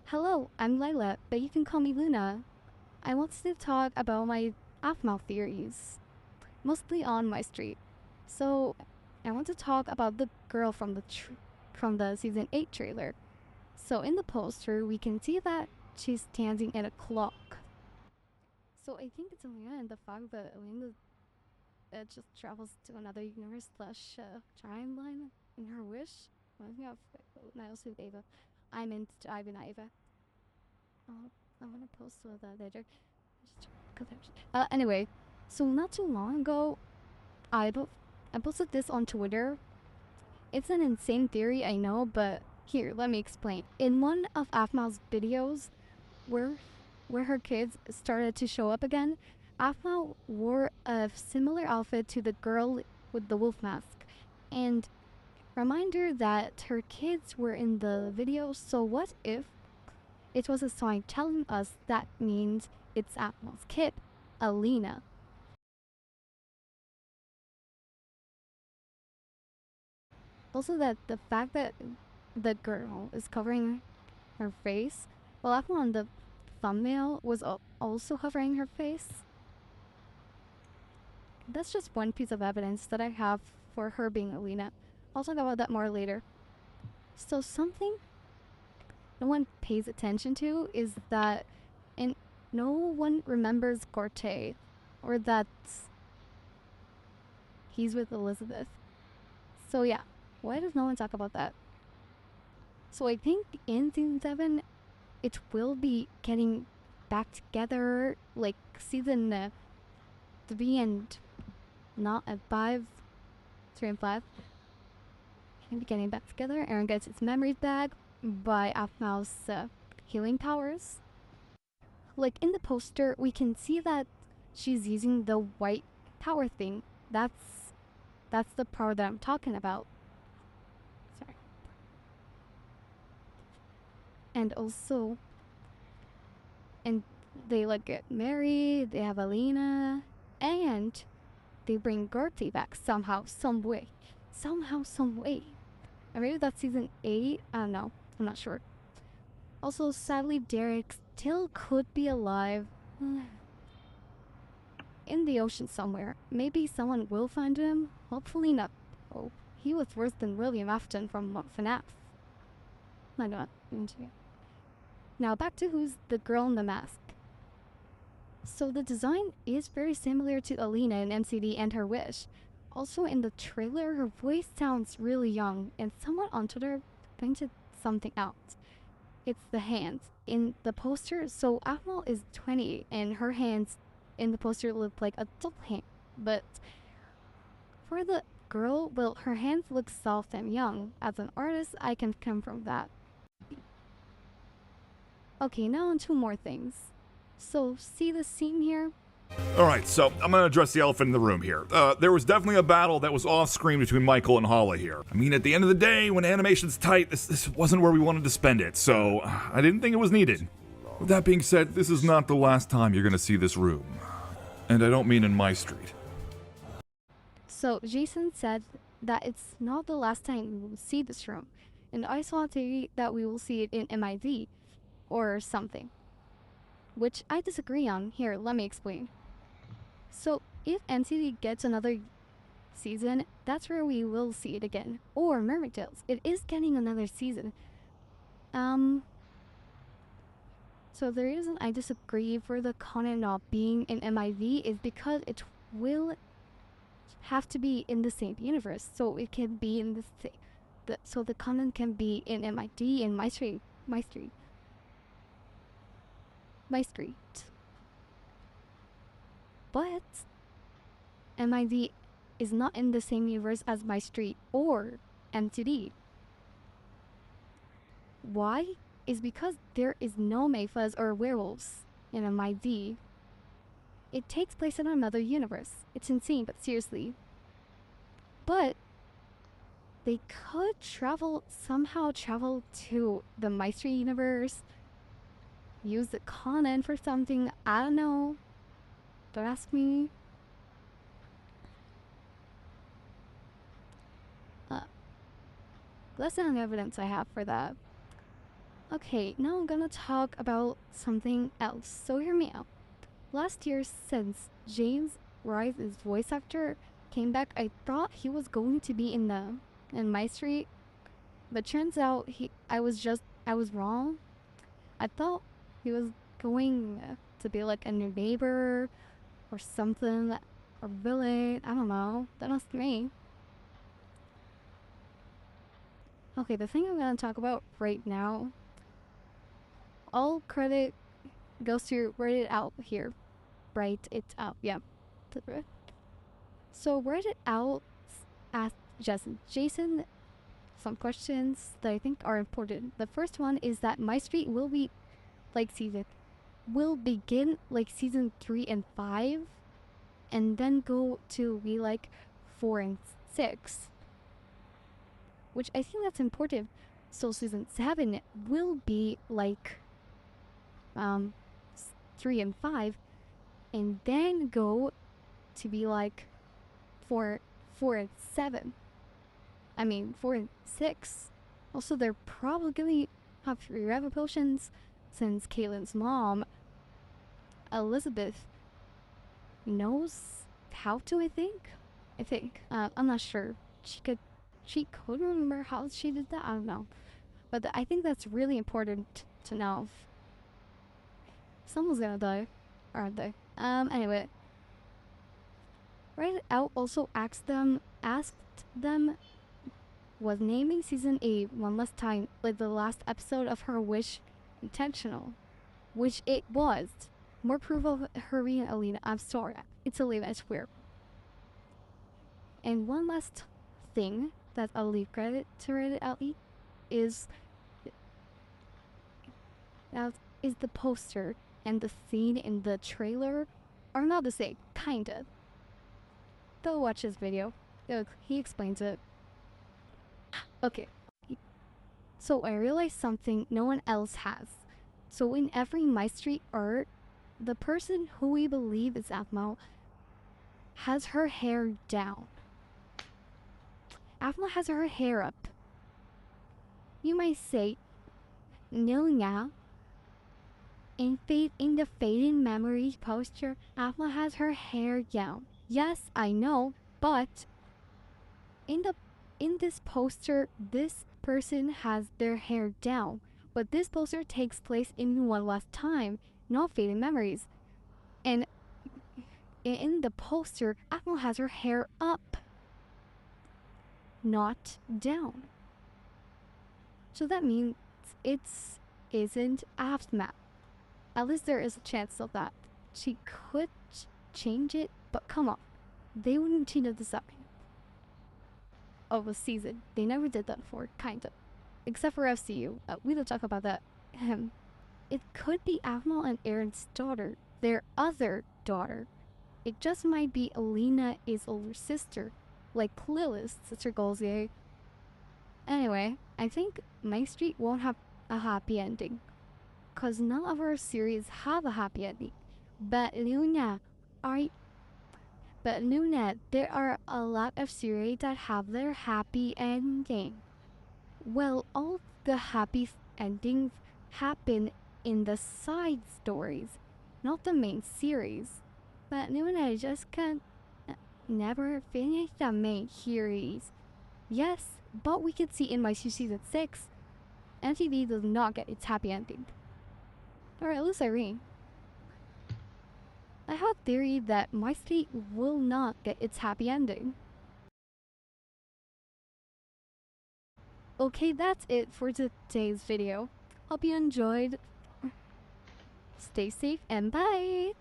Hello, I'm Layla, but you can call me Luna. I want to talk about my Aphmau theories, mostly on my street. So, I want to talk about the girl from the season 8 trailer. So, in the poster, we can see that she's standing in a clock. So, I think it's Elena and the fact that Elena just travels to another universe slash timeline in her wish. Reminds me of Niles with Ava. I'm into Ivan Ava. Oh, I'm gonna post that later. Anyway, so not too long ago, I I posted this on Twitter. It's an insane theory, I know, but here, let me explain. In one of Aphmau's videos, where where her kids started to show up again, Aphmau wore a similar outfit to the girl with the wolf mask, and reminder that her kids were in the video. So what if it was a sign telling us that means it's Aphmau's kid, Alina? Also, that the fact that the girl is covering her face, well, Aphmau on the thumbnail was also covering her face. That's just one piece of evidence that I have for her being Alina. I'll talk about that more later. So something no one pays attention to is that and no one remembers Gorte, or that he's with Elizabeth. So yeah, why does no one talk about that? So I think in season 7, it will be getting back together, like season 3 and not at 5, 3 and 5. Can be getting back together. Aaron gets its memories back by Aphmau's healing powers. Like in the poster, we can see that she's using the white power thing. That's the power that I'm talking about. Sorry. And also, and they like get married. They have Alina, and they bring Gertie back somehow, some way, somehow, some way. Or maybe that's season 8. I don't know. I'm not sure. Also, sadly, Derek still could be alive. In the ocean somewhere. Maybe someone will find him. Hopefully not. Oh, he was worse than William Afton from FNAF. I know. Now back to who's the girl in the mask. So the design is very similar to Alina in MCD and her wish. Also in the trailer, her voice sounds really young, and someone on Twitter pointed something out. It's the hands. In the poster, so Aphmau is 20, and her hands in the poster look like adult hands. But for the girl, well, her hands look soft and young. As an artist, I can confirm that. Okay, now on two more things. So, see the scene here? Alright, so I'm gonna address the elephant in the room here. There was definitely a battle that was off screen between Michael and Hala here. I mean, at the end of the day, when animation's tight, this wasn't where we wanted to spend it, so I didn't think it was needed. With that being said, this is not the last time you're gonna see this room. And I don't mean in my street. So, Jason said that it's not the last time we will see this room. And I saw a theory that we will see it in MID or something, which I disagree on. Here, let me explain. So, if NCT gets another season, that's where we will see it again. Or Mermaid Tales. It is getting another season. So the reason I disagree for the content not being in MIV is because it will have to be in the same universe. So it can be in so the content can be in MID in my street. But MID is not in the same universe as my street or MTD. Why? Is because there is no Mayfuzz or werewolves in MID. It takes place in another universe. It's insane, but seriously. But they could somehow travel to the Maestri universe, use the content for something, I don't know. Don't ask me. That's the only evidence I have for that. Okay, now I'm gonna talk about something else. So hear me out. Last year, since James Rice's voice actor came back, I thought he was going to be in my street, but turns out I was wrong. I thought he was going to be like a new neighbor or something, or villain. I don't know. That was me. Okay, the thing I'm gonna talk about right now, all credit goes to write it out here. Write it out, yeah. So write it out, asked Jason some questions that I think are important. The first one is that My Street will begin like season 3 and 5 and then go to be like 4 and 6, which I think that's important. So season 7 will be like 3 and 5 and then go to be like 4 and 7. I mean 4 and 6. Also, they're probably gonna have forever potions since Caitlin's mom, Elizabeth, knows how to. I think. I'm not sure. She could remember how she did that. I don't know, but I think that's really important to know. Someone's gonna die, aren't they? Anyway, Write It Out also asked them, was naming season 8 one last time, like the last episode of her wish, intentional? Which it was. More proof of her and Alina. I'm sorry. It's Alina, it's weird. And one last thing that I'll leave credit to Write It Out is the poster and the scene in the trailer are not the same, kinda. Go watch this video. He explains it. Okay. So I realized something no one else has. So in every My Street art, the person who we believe is Aphmau has her hair down. Aphmau has her hair up. You might say, no, now. In the Fading Memories poster, Aphmau has her hair down. Yes, I know, but in this poster, this person has their hair down. But this poster takes place in One Last Time, not Fading Memories. And in the poster, Aphmau has her hair up, not down. So that means isn't Aphmau. At least there is a chance of that. She could change it, but come on. They wouldn't change the design of a season. They never did that before, kinda. Except for FCU. We don't talk about that. It could be Aphmau and Aaron's daughter. Their other daughter. It just might be Alina's older sister. Like Lilith's sister Golzier. Anyway, I think My Street won't have a happy ending. Cause none of our series have a happy ending. But Luna, there are a lot of series that have their happy ending. Well, all the happy endings happen in the side stories, not the main series. But Luna just can't never finish the main series. Yes, but we can see in My Street season 6, MTV does not get its happy ending. Or at least Irene. I have a theory that My Street will not get its happy ending. Okay, that's it for today's video. Hope you enjoyed. Stay safe and bye!